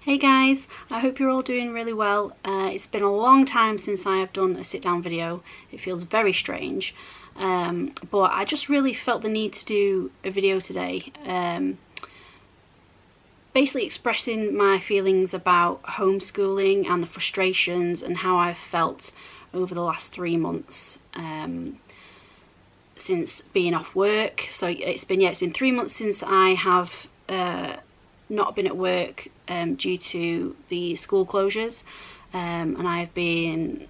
Hey guys, I hope you're all doing really well. It's been a long time since I have done a sit down video. It feels very strange, but I just really felt the need to do a video today, basically expressing my feelings about homeschooling and the frustrations and how I've felt over the last 3 months since being off work. So it's been 3 months since I have not been at work due to the school closures, and I've been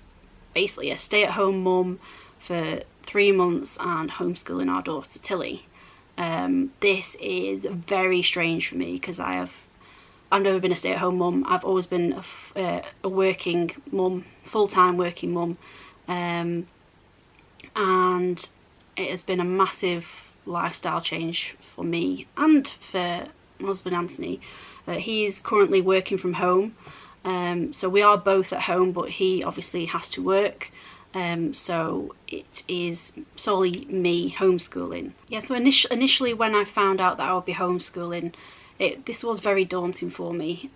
basically a stay-at-home mum for 3 months and homeschooling our daughter Tilly. This is very strange for me because I've never been a stay-at-home mum. I've always been a working mum, full-time working mum, and it has been a massive lifestyle change for me and for my husband Anthony. He is currently working from home, so we are both at home, but he obviously has to work, so it is solely me homeschooling. Yeah, so initially when I found out that I would be homeschooling, this was very daunting for me,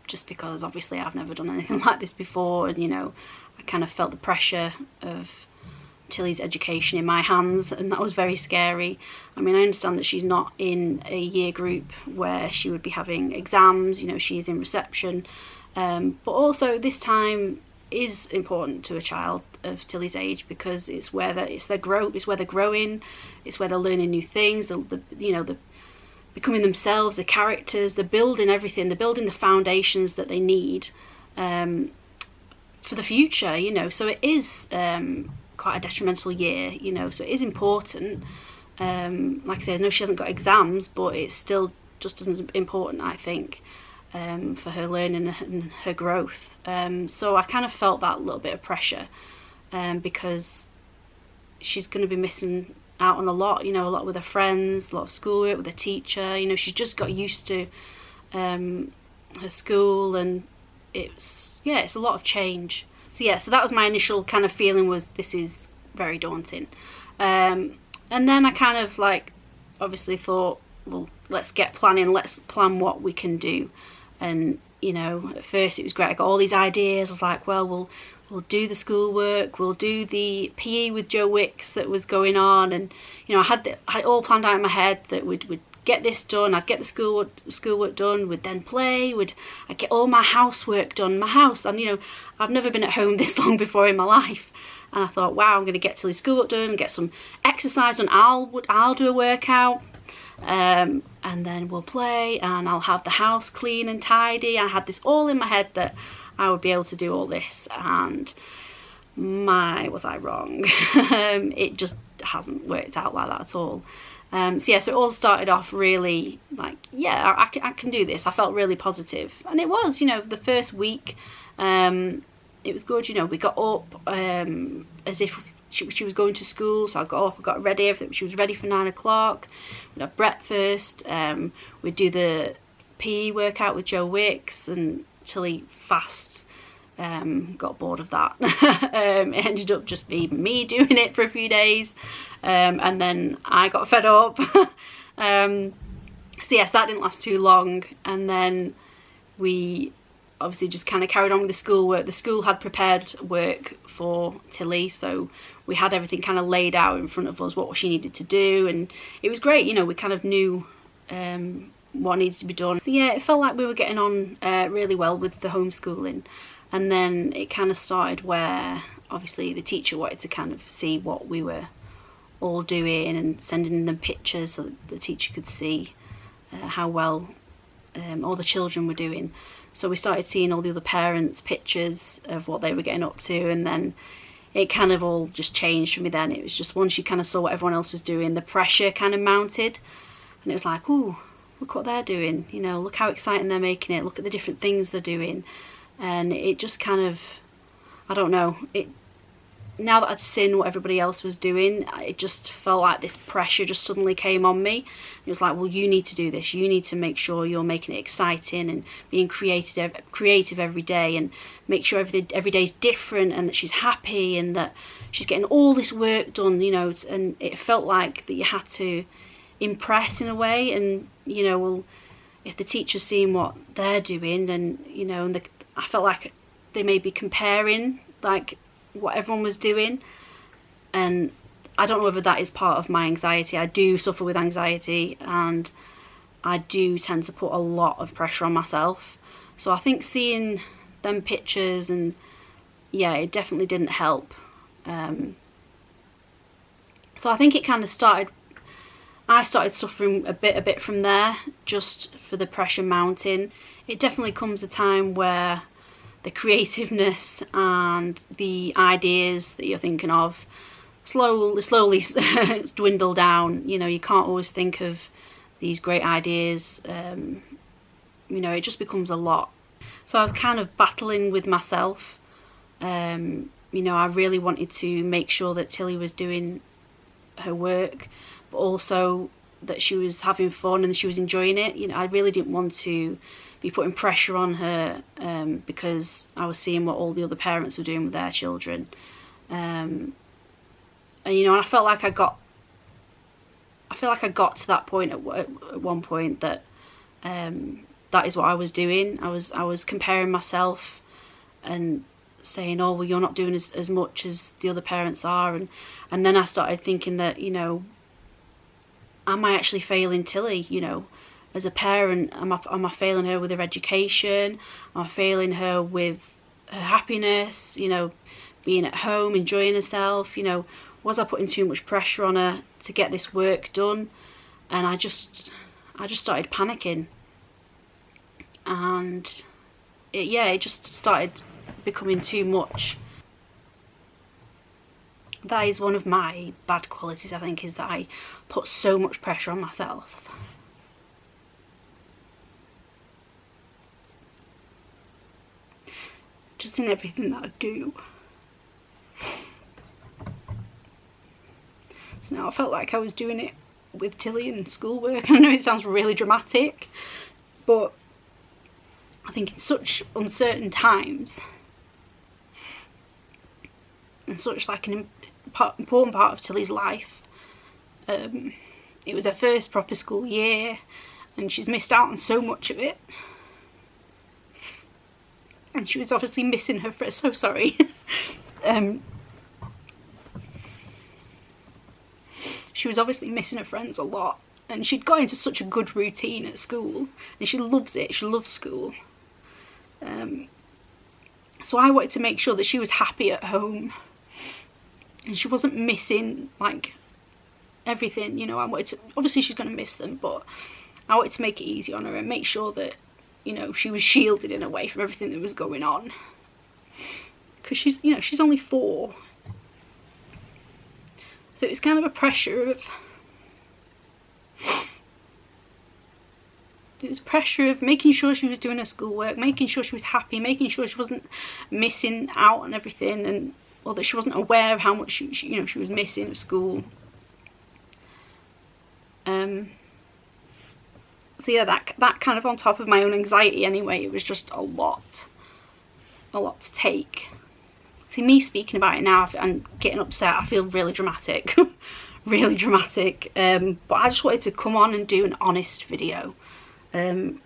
just because obviously I've never done anything like this before, and I kind of felt the pressure of Tilly's education in my hands, and that was very scary. I mean, I understand that she's not in a year group where she would be having exams, she's in reception, but also this time is important to a child of Tilly's age because it's where they're growing, it's where they're learning new things, they're becoming themselves, the characters, they're building everything, they're building the foundations that they need for the future, so it is quite a detrimental year, so it is important. Like I said, I know she hasn't got exams, but it's still just as important, I think, for her learning and her growth. So I kind of felt that little bit of pressure, because she's going to be missing out on a lot, a lot with her friends, a lot of schoolwork with her teacher. She's just got used to her school, and it's a lot of change. So that was my initial kind of feeling, was this is very daunting. And then I kind of obviously thought, well, let's get planning, let's plan what we can do. And at first it was great, I got all these ideas. I was like, well, we'll do the schoolwork, we'll do the PE with Joe Wicks that was going on, and I had it all planned out in my head that we'd get this done, I'd get the schoolwork done, we'd then play, I'd get all my housework done, my house, and I've never been at home this long before in my life, and I thought, wow, I'm going to get Tilly's schoolwork done, get some exercise done, I'll do a workout, and then we'll play, and I'll have the house clean and tidy. I had this all in my head that I would be able to do all this, and was I wrong. It just hasn't worked out like that at all. So it all started off really I can do this. I felt really positive, and it was, the first week, it was good. We got up as if she was going to school, so I got up, I got ready, she was ready for 9 o'clock, we'd have breakfast, we'd do the PE workout with Joe Wicks, and Tilly fast got bored of that. It ended up just being me doing it for a few days, and then I got fed up. So yes, that didn't last too long, and then we obviously just kind of carried on with the schoolwork. The school had prepared work for Tilly, so we had everything kind of laid out in front of us, what she needed to do, and it was great. We kind of knew what needs to be done. So yeah, it felt like we were getting on really well with the homeschooling. And then it kind of started where obviously the teacher wanted to kind of see what we were all doing and sending them pictures so that the teacher could see how well all the children were doing. So we started seeing all the other parents' pictures of what they were getting up to, and then it kind of all just changed for me then. It was just, once you kind of saw what everyone else was doing, the pressure kind of mounted, and it was like, ooh, look what they're doing, look how exciting they're making it, look at the different things they're doing. And it just kind of, I don't know, now that I'd seen what everybody else was doing, it just felt like this pressure just suddenly came on me. It was like, well, you need to do this, you need to make sure you're making it exciting and being creative every day, and make sure every day is different, and that she's happy, and that she's getting all this work done, and it felt like that you had to impress in a way, and well, if the teacher's seeing what they're doing, and you know, and I felt like they may be comparing like what everyone was doing, and I don't know whether that is part of my anxiety. I do suffer with anxiety, and I do tend to put a lot of pressure on myself. So I think seeing them pictures, and yeah, it definitely didn't help. So I think it kind of started, I started suffering a bit from there, just for the pressure mounting. It definitely comes a time where the creativeness and the ideas that you're thinking of slowly dwindle down. You know, you can't always think of these great ideas. You know, it just becomes a lot. So I was kind of battling with myself. You know, I really wanted to make sure that Tilly was doing her work, but also that she was having fun and she was enjoying it. You know, I really didn't want to be putting pressure on her, because I was seeing what all the other parents were doing with their children. And you know, and I felt like I got to that point at one point that that is what I was doing. I was comparing myself and saying, oh well, you're not doing as much as the other parents are, and then I started thinking that, you know, am I actually failing Tilly? You know, as a parent, am I failing her with her education? Am I failing her with her happiness? You know, being at home, enjoying herself? You know, was I putting too much pressure on her to get this work done? And I just started panicking, and it just started becoming too much. That is one of my bad qualities, I think, is that I put so much pressure on myself. Just in everything that I do. So now I felt like I was doing it with Tilly and schoolwork. I know it sounds really dramatic, but I think in such uncertain times, and such like an important part of Tilly's life, it was her first proper school year, and she's missed out on so much of it, and she was obviously missing her friends. So sorry. She was obviously missing her friends a lot, and she'd got into such a good routine at school, and she loves it. She loves school. So I wanted to make sure that she was happy at home, and she wasn't missing like everything. You know, I wanted to, obviously she's going to miss them, but I wanted to make it easy on her and make sure that, you know, she was shielded in a way from everything that was going on, because she's, you know, she's only 4. So it's kind of a pressure of, it was pressure of making sure she was doing her schoolwork, making sure she was happy, making sure she wasn't missing out on everything, and or that she wasn't aware of how much she was missing at school. So yeah, that kind of on top of my own anxiety anyway, it was just a lot to take. See, me speaking about it now and getting upset, I feel really dramatic. Really dramatic. But I just wanted to come on and do an honest video, and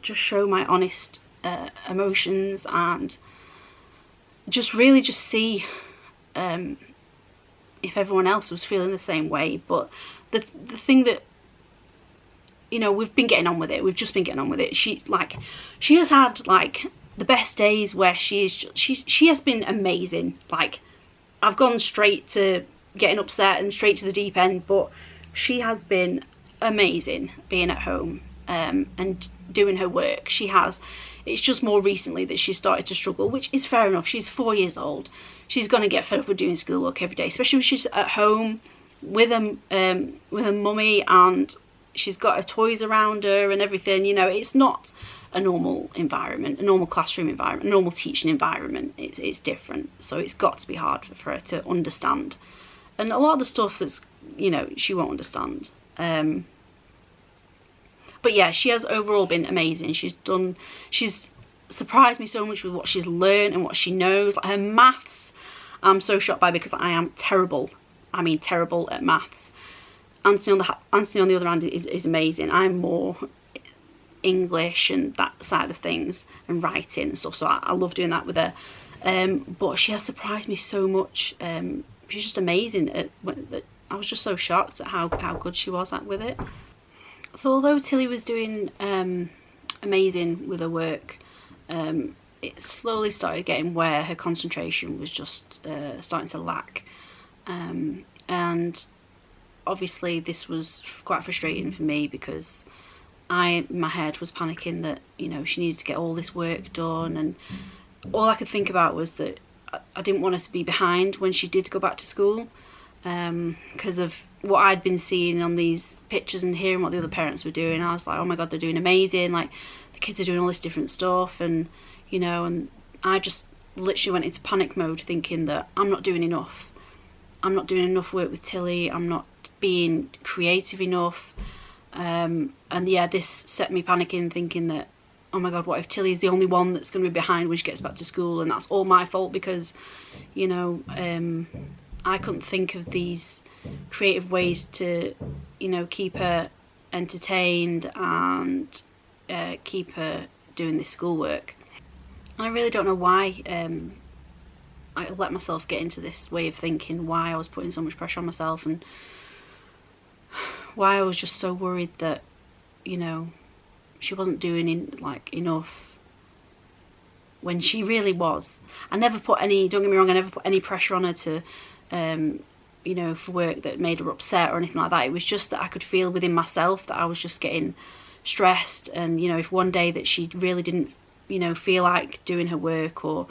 just show my honest emotions, and just really just see if everyone else was feeling the same way. But the thing that, you know, we've been getting on with it. We've just been getting on with it. She has had like the best days where she has been amazing. Like, I've gone straight to getting upset and straight to the deep end, but she has been amazing being at home and doing her work. She has. It's just more recently that she started to struggle, which is fair enough. She's 4 years old. She's gonna get fed up with doing schoolwork every day, especially when she's at home with her mummy, and she's got her toys around her and everything. You know, it's not a normal environment, a normal classroom environment, a normal teaching environment. It's different, so it's got to be hard for her to understand, and a lot of the stuff that's, you know, she won't understand. But yeah, she has overall been amazing. She's surprised me so much with what she's learned and what she knows. Like her maths, I'm so shocked by, because I am terrible. I mean, terrible at maths. Anthony on the other hand is amazing. I'm more English and that side of things, and writing and stuff, so I love doing that with her. But she has surprised me so much. She's just amazing. I was just so shocked at how good she was with it. So although Tilly was doing amazing with her work, it slowly started getting where her concentration was just starting to lack. And obviously this was quite frustrating for me, because my head was panicking that, you know, she needed to get all this work done, and all I could think about was that I didn't want her to be behind when she did go back to school, because of what I'd been seeing on these pictures and hearing what the other parents were doing. I was like, oh my god, they're doing amazing, like the kids are doing all this different stuff, and you know, and I just literally went into panic mode, thinking that I'm not doing enough. I'm not doing enough work with Tilly, I'm not being creative enough. And yeah, this set me panicking, thinking that, oh my god, what if Tilly's the only one that's going to be behind when she gets back to school, and that's all my fault because, you know, I couldn't think of these creative ways to, you know, keep her entertained and keep her doing this schoolwork. And I really don't know why I let myself get into this way of thinking, why I was putting so much pressure on myself, and why I was just so worried that, you know, she wasn't doing enough when she really was. I never put any, don't get me wrong, I never put any pressure on her to, you know, for work that made her upset or anything like that. It was just that I could feel within myself that I was just getting stressed, and, you know, if one day that she really didn't, you know, feel like doing her work, or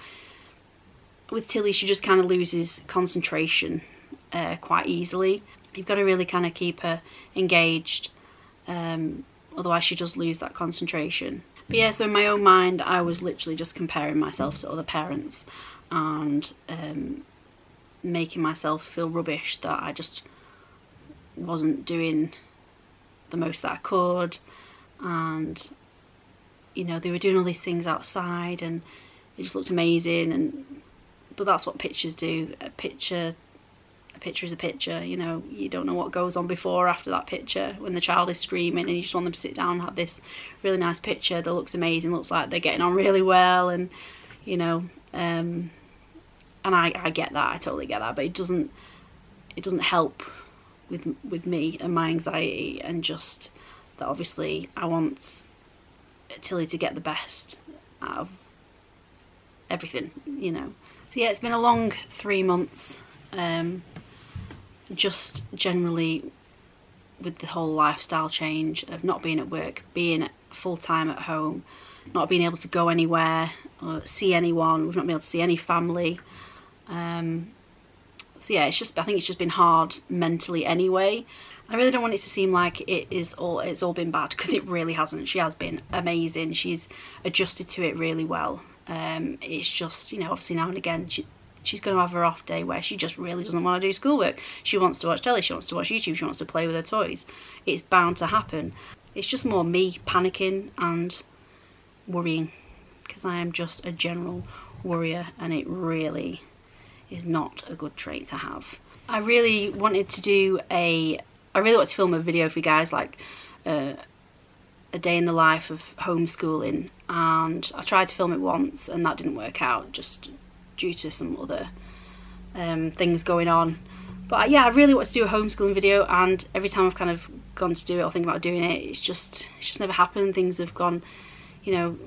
with Tilly, she just kind of loses concentration quite easily. You've got to really kind of keep her engaged, otherwise she does lose that concentration. But yeah, so in my own mind, I was literally just comparing myself to other parents, and making myself feel rubbish that I just wasn't doing the most that I could. And, you know, they were doing all these things outside and it just looked amazing, but that's what pictures do. A picture is a picture, you know. You don't know what goes on before or after that picture, when the child is screaming and you just want them to sit down and have this really nice picture that looks amazing, looks like they're getting on really well, and, you know, and I get that, I totally get that, but it doesn't help with me and my anxiety, and just that obviously I want Tilly to get the best out of everything, you know. So yeah, it's been a long 3 months, just generally with the whole lifestyle change of not being at work, being full-time at home, not being able to go anywhere or see anyone. We've not been able to see any family. So yeah, I think it's just been hard mentally anyway. I really don't want it to seem like it's all been bad, because it really hasn't. She has been amazing. She's adjusted to it really well. It's just, you know, obviously now and again she's going to have her off day where she just really doesn't want to do schoolwork. She wants to watch telly, she wants to watch YouTube, she wants to play with her toys. It's bound to happen. It's just more me panicking and worrying, because I am just a general worrier, and it really is not a good trait to have. I really wanted to film a video for you guys, like a day in the life of homeschooling, and I tried to film it once and that didn't work out, just due to some other things going on. But yeah, I really want to do a homeschooling video, and every time I've kind of gone to do it or think about doing it, it's just never happened. Things have gone, you know,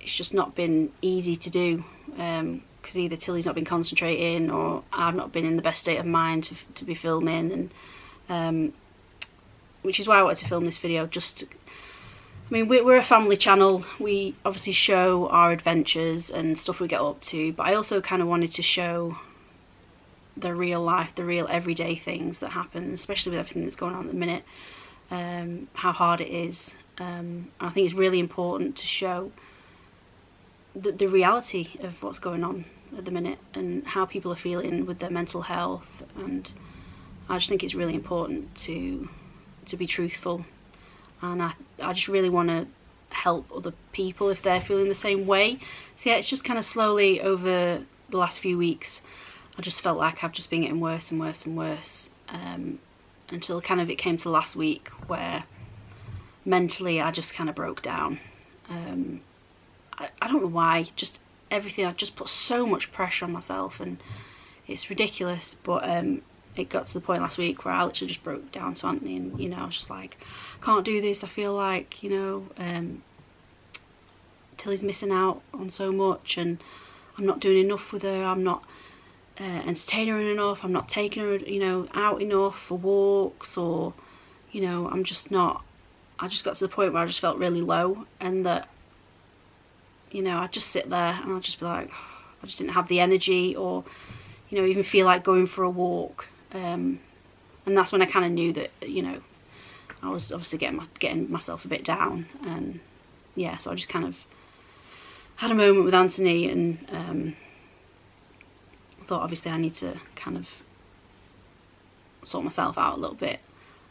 it's just not been easy to do, because either Tilly's not been concentrating or I've not been in the best state of mind to be filming, and which is why I wanted to film this video. I mean, we're a family channel. We obviously show our adventures and stuff we get up to, but I also kind of wanted to show the real life, the real everyday things that happen, especially with everything that's going on at the minute, how hard it is. I think it's really important to show the reality of what's going on at the minute and how people are feeling with their mental health, and I just think it's really important to be truthful. And I just really want to help other people if they're feeling the same way. So yeah, it's just kind of slowly over the last few weeks, I just felt like I've just been getting worse and worse and worse, until kind of it came to last week where mentally I just kind of broke down. I don't know why, just everything, I just put so much pressure on myself, and it's ridiculous. But it got to the point last week where I literally just broke down to Anthony, and you know, I was just like, I can't do this. I feel like, you know, Tilly's missing out on so much, and I'm not doing enough with her. I'm not entertaining her enough. I'm not taking her, you know, out enough for walks, or, you know, I'm just not. I just got to the point where I just felt really low, and that, you know, I'd just sit there and I'd just be like, I just didn't have the energy, or, you know, even feel like going for a walk. And that's when I kind of knew that, you know, I was obviously getting myself a bit down. And yeah, so I just kind of had a moment with Anthony, and thought obviously I need to kind of sort myself out a little bit.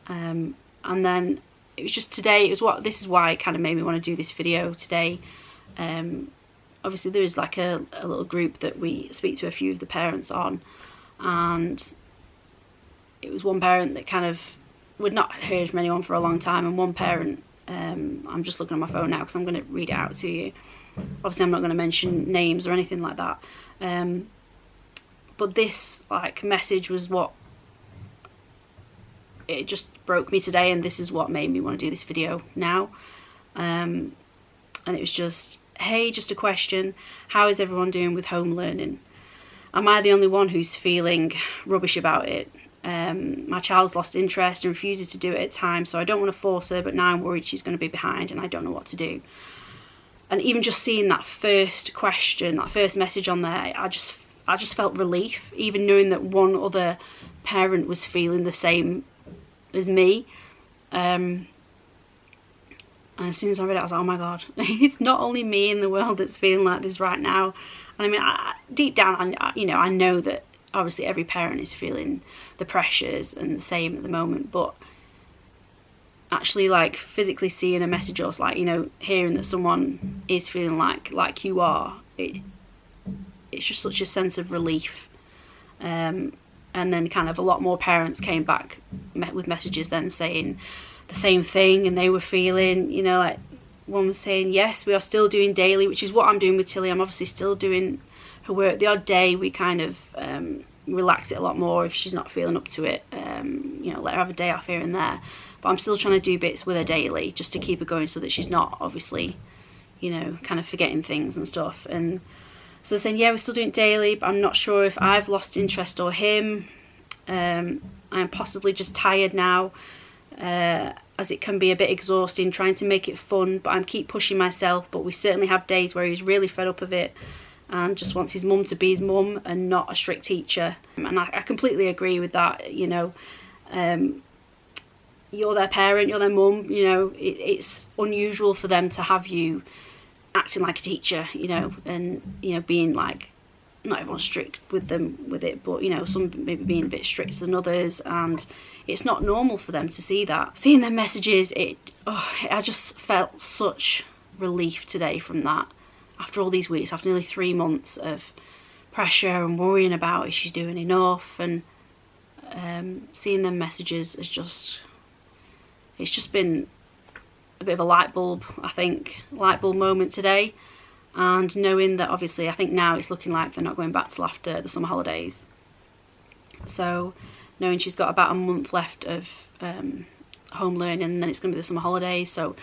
And then it was just today, this is why it kind of made me want to do this video today. Obviously there is like a little group that we speak to a few of the parents on, and it was one parent that kind of, we'd not heard from anyone for a long time, and one parent, I'm just looking at my phone now because I'm going to read it out to you. Obviously I'm not going to mention names or anything like that, but this like message was what, it just broke me today, and this is what made me want to do this video now. And it was just, hey, just a question, how is everyone doing with home learning? Am I the only one who's feeling rubbish about it? My child's lost interest and refuses to do it at times, so I don't want to force her, but now I'm worried she's going to be behind and I don't know what to do. And even just seeing that first question, that first message on there, I just felt relief, even knowing that one other parent was feeling the same as me. And as soon as I read it, I was like, oh my god, it's not only me in the world that's feeling like this right now. And I mean, deep down, you know, I know that obviously every parent is feeling the pressures and the same at the moment, but actually like physically seeing a message, or like, you know, hearing that someone is feeling like you are, it's just such a sense of relief. And then kind of a lot more parents came back with messages then saying the same thing, and they were feeling, you know, like one was saying, yes, we are still doing daily, which is what I'm doing with Tilly. I'm obviously still doing her work. The odd day we kind of relax it a lot more if she's not feeling up to it, you know, let her have a day off here and there, but I'm still trying to do bits with her daily just to keep her going, so that she's not obviously, you know, kind of forgetting things and stuff. And so they're saying, yeah, we're still doing it daily, but I'm not sure if I've lost interest or him. I'm possibly just tired now, as it can be a bit exhausting trying to make it fun, but I keep pushing myself. But we certainly have days where he's really fed up of it and just wants his mum to be his mum and not a strict teacher. And I completely agree with that, you know. You're their parent, you're their mum, you know, it's unusual for them to have you acting like a teacher, you know, and, you know, being like, not everyone's strict with them with it, but, you know, some maybe being a bit stricter than others, and it's not normal for them to see that. Seeing their messages, I just felt such relief today from that. After all these weeks, after nearly 3 months of pressure and worrying about if she's doing enough, and seeing them messages is just, it's just been a bit of a light bulb, I think, light bulb moment today. And knowing that obviously I think now it's looking like they're not going back till after the summer holidays. So knowing she's got about a month left of home learning, and then it's going to be the summer holidays, so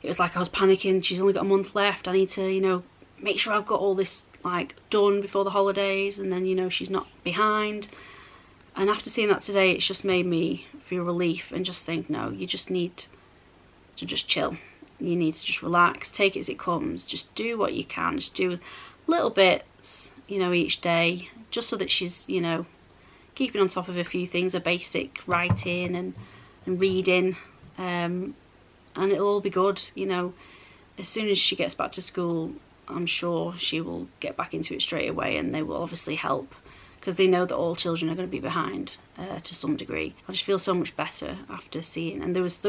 it was like I was panicking. She's only got a month left. I need to, you know, make sure I've got all this like done before the holidays, and then, you know, she's not behind. And after seeing that today, it's just made me feel relief and just think, no, you just need to just chill. You need to just relax, take it as it comes, just do what you can, just do little bits, you know, each day, just so that she's, you know, keeping on top of a few things, a basic writing and reading, and it'll all be good, you know. As soon as she gets back to school, I'm sure she will get back into it straight away, and they will obviously help, because they know that all children are going to be behind to some degree. I just feel so much better after seeing, and there was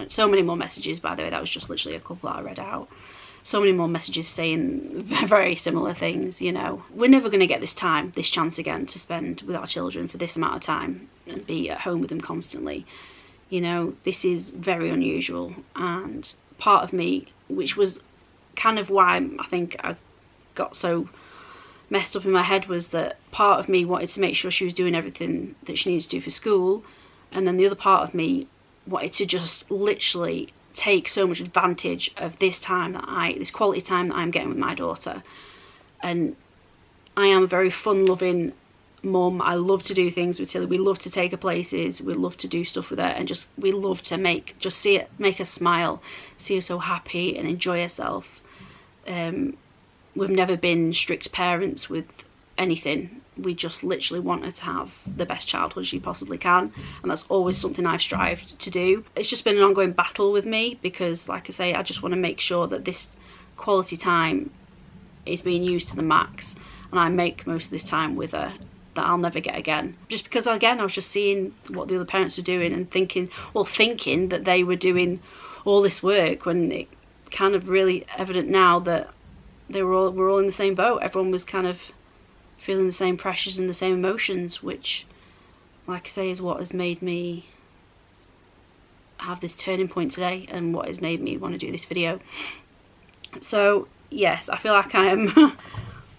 so many more messages, by the way. That was just literally a couple that I read out. So many more messages saying very similar things, you know. We're never going to get this chance again to spend with our children for this amount of time and be at home with them constantly. You know, this is very unusual. And part of me, which was kind of why I think I got so messed up in my head, was that part of me wanted to make sure she was doing everything that she needed to do for school, and then the other part of me wanted to just literally take so much advantage of this quality time that I'm getting with my daughter. And I am a very fun-loving mum. I love to do things with Tilly. We love to take her places. We love to do stuff with her, and we love to make her smile, see her so happy and enjoy herself. We've never been strict parents with anything. We just literally want her to have the best childhood she possibly can, and that's always something I've strived to do. It's just been an ongoing battle with me because, like I say, I just want to make sure that this quality time is being used to the max, and I make most of this time with her that I'll never get again. Just because, again, I was just seeing what the other parents were doing and thinking that they were doing all this work, when it kind of really evident now that we're all in the same boat. Everyone was kind of feeling the same pressures and the same emotions, which, like I say, is what has made me have this turning point today, and what has made me want to do this video. So yes, I feel like I am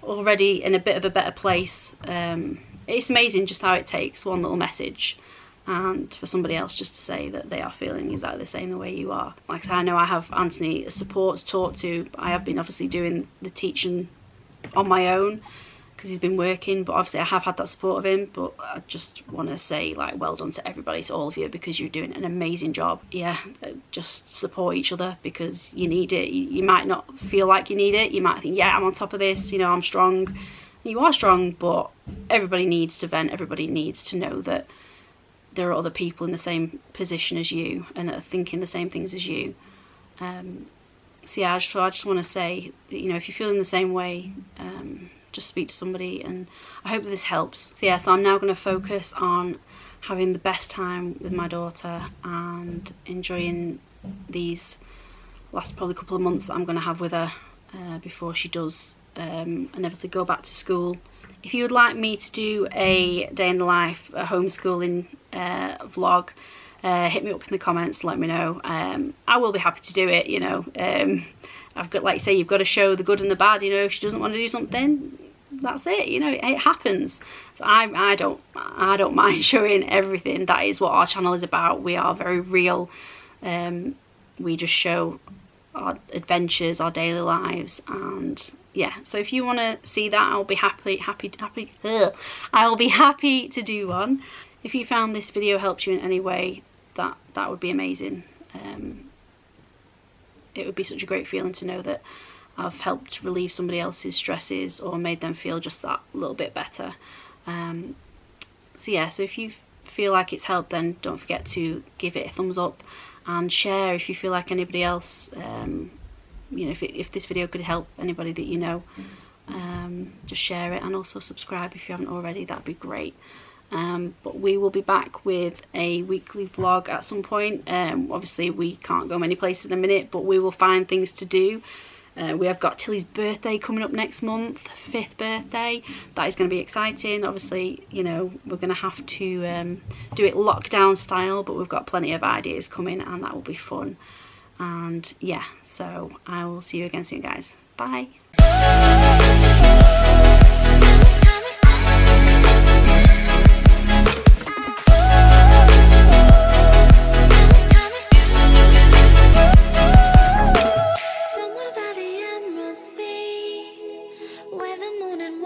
already in a bit of a better place. It's amazing just how it takes one little message and for somebody else just to say that they are feeling exactly the same the way you are. Like I say, I know I have Anthony as support to talk to. I have been obviously doing the teaching on my own because he's been working, but obviously I have had that support of him. But I just want to say, like, well done to everybody, to all of you, because you're doing an amazing job. Yeah, just support each other because you need it. You might not feel like you need it. You might think, yeah, I'm on top of this, you know, I'm strong. You are strong, but everybody needs to vent. Everybody needs to know that there are other people in the same position as you and that are thinking the same things as you. So yeah, I just want to say that, you know, if you're feeling the same way, just speak to somebody, and I hope that this helps. So yeah, so I'm now going to focus on having the best time with my daughter and enjoying these last probably couple of months that I'm going to have with her before she does inevitably go back to school. If you would like me to do a day in the life, a homeschooling vlog, hit me up in the comments, let me know. I will be happy to do it, you know. I've got, like you say, you've got to show the good and the bad, you know. If she doesn't want to do something, that's it, you know, it happens. So I don't mind showing everything. That is what our channel is about. We are very real. We just show our adventures, our daily lives, and yeah. So if you want to see that, I'll be happy. I will be happy to do one. If you found this video helped you in any way, that would be amazing. It would be such a great feeling to know that I've helped relieve somebody else's stresses or made them feel just that little bit better. So yeah, so if you feel like it's helped, then don't forget to give it a thumbs up and share if you feel like anybody else, you know, if this video could help anybody that you know, just share it, and also subscribe if you haven't already. That'd be great. But we will be back with a weekly vlog at some point. Obviously we can't go many places in a minute, but we will find things to do. We have got Tilly's birthday coming up next month, 5th birthday. That is going to be exciting. Obviously, you know, we're going to have to do it lockdown style, but we've got plenty of ideas coming, and that will be fun. And yeah, so I will see you again soon, guys. Bye. Somewhere by the emerald sea, where the moon and